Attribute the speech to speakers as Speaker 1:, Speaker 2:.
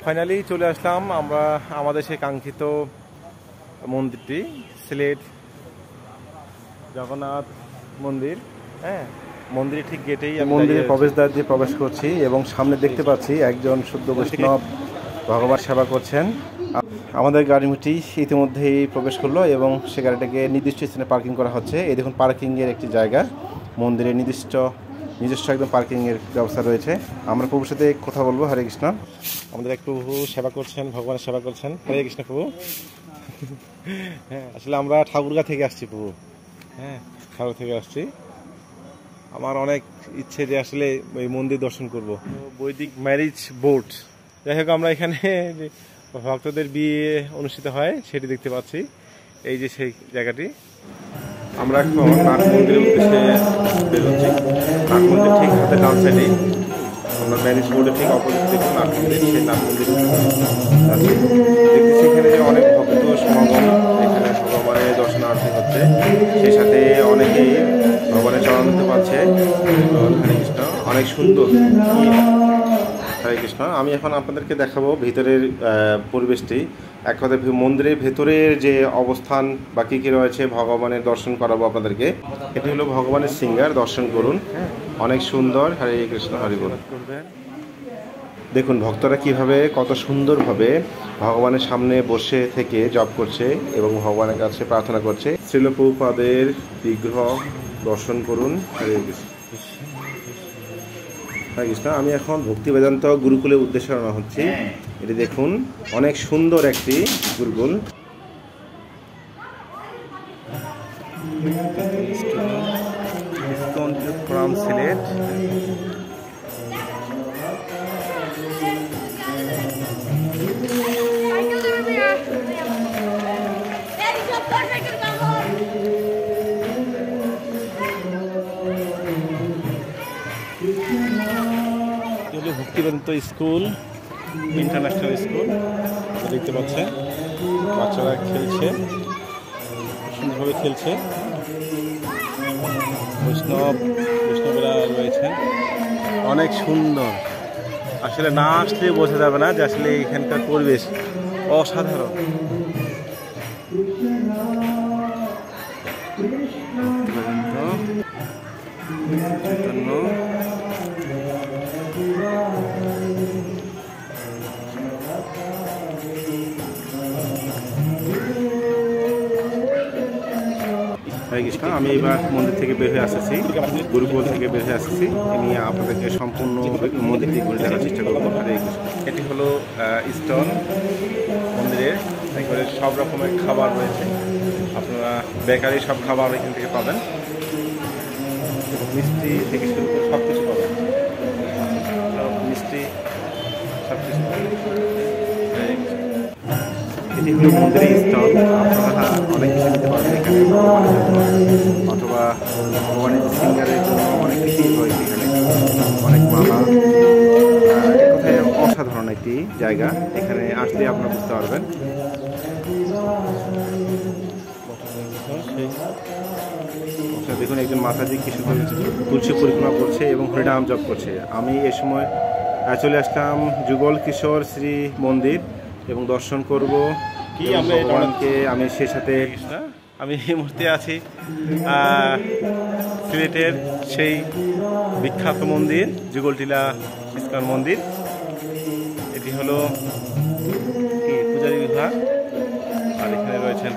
Speaker 1: Finally চলে আসলাম আমরা আমাদের সেই কাঙ্ক্ষিত মন্দিরটি, সিলেট জগন্নাথ মন্দির। হ্যাঁ, মন্দিরের ঠিক গেটেই মন্দিরের প্রবেশদ্বার দিয়ে প্রবেশ করছি এবং সামনে দেখতে পাচ্ছি একজন শুদ্ধ বৈষ্ণব ভগবান সেবা করছেন। আমাদের গাড়িটি ইতিমধ্যেই প্রবেশ করলো এবং সে গাড়িটাকে নির্দিষ্ট স্থানে পার্কিং করা হচ্ছে। এই দেখুন পার্কিংয়ের একটি জায়গা, মন্দিরের নিজস্ব একদম পার্কিংয়ের ব্যবস্থা রয়েছে। আমরা প্রভুর সাথে কথা বলবো। হরে কৃষ্ণ। আমাদের এক প্রভু সেবা করছেন, ভগবানের সেবা করছেন। হরে কৃষ্ণ প্রভু। হ্যাঁ, আসলে আমরা ঠাকুরগাঁ থেকে আসছি প্রভু। হ্যাঁ, ঠাকুর থেকে আসছি। আমার অনেক ইচ্ছে যে আসলে এই মন্দির দর্শন করব। বৈদিক ম্যারেজ বোর্ড, যাই হোক আমরা এখানে ভক্তদের বিয়ে অনুষ্ঠিত হয় সেটি দেখতে পাচ্ছি। এই যে সেই জায়গাটি। আমরা এখন নাট মন্দিরের উদ্দেশ্যে বেরোচ্ছি। নাট মন্দির ঠিক হাতে ডান সাইডেই, আমরা ম্যারেজ বোর্ডের ঠিক অপোজিট দেখুন নাট মন্দির, সেই নাট মন্দির যাচ্ছি। দেখতেছি এখানে অনেক ভক্ত সমাগম, এখানে ভগবানের দর্শনার্থী হচ্ছে, সেই সাথে অনেকেই ভগবানের চরণ দিতে পারছে। হরে কৃষ্ণ, অনেক সুন্দর। হরে কৃষ্ণ। আমি এখন আপনাদেরকে দেখাবো ভিতরের পরিবেশটি। এক কথায় মন্দিরের ভেতরের যে অবস্থান বা কী কী রয়েছে ভগবানের দর্শন করাবো আপনাদেরকে। এটি হলো ভগবানের সিঙ্গার, দর্শন করুন। অনেক সুন্দর। হরে কৃষ্ণ, হরি বল। দেখুন ভক্তরা কিভাবে কত সুন্দরভাবে ভগবানের সামনে বসে থেকে জপ করছে এবং ভগবানের কাছে প্রার্থনা করছে। শ্রীল প্রভুপাদের বিগ্রহ দর্শন করুন। হরে কৃষ্ণ, হরে কৃষ্ণ। আমি এখন ভক্তি বেদান্ত গুরুকুলের উদ্দেশ্যে রওনা হচ্ছি। এটি দেখুন অনেক সুন্দর একটি Gurukul. From Sylhet. Bhaktivedanta school, international school দেখতে পাচ্ছেন। বাচ্চারা খেলছে, সুন্দরভাবে খেলছে। বৈষ্ণবেরা রয়েছেন, অনেক সুন্দর। আসলে না আসলে বোঝা যাবে না যে আসলে এখানকার পরিবেশ অসাধারণ। হরে কৃষ্ণ। আমি এবার মন্দির থেকে বের হয়ে আসতেছি, গুরুকুল থেকে বের হয়ে আসতেছি। আমি আপনাদেরকে সম্পূর্ণ মন্দিরটি ঘুরে দেখার চেষ্টা করবো। হরে কৃষ্ণ। এটি হলো স্টল মন্দিরের। এখানে সব রকমের খাবার রয়েছে, আপনারা বেকারি সব খাবার এখান থেকে পাবেন এবং মিষ্টি থেকে শুরু করে সব কিছু পাবেন, সব মিষ্টি সব কিছু পাবেন। এটি হলো মন্দিরের স্টল। আপনারা অনেক কিছু নিতে পারবেন এখানে ভগবানের জন্য অথবা ভগবানের সিঙ্গারের জন্য অনেক কিছুই রয়েছে এখানে, অনেক মালা। এক কথায় অসাধারণ একটি জায়গা। এখানে আসলে আপনারা বুঝতে পারবেন। দেখুন একজন মাতাজি কি সুন্দর তুলসী পরিক্রমা করছে এবং হরিনাম জপ করছে। আমি এ সময় চলে আসলাম যুগল কিশোর শ্রী মন্দির এবং দর্শন করব ভগবানকে। আমি সে সাথে আমি এই মুহূর্তে আছি সিলেটের সেই বিখ্যাত মন্দির যুগলটিলা ইস্কন মন্দির। এটি হলো পূজারী বিভাগ আর এখানে রয়েছেন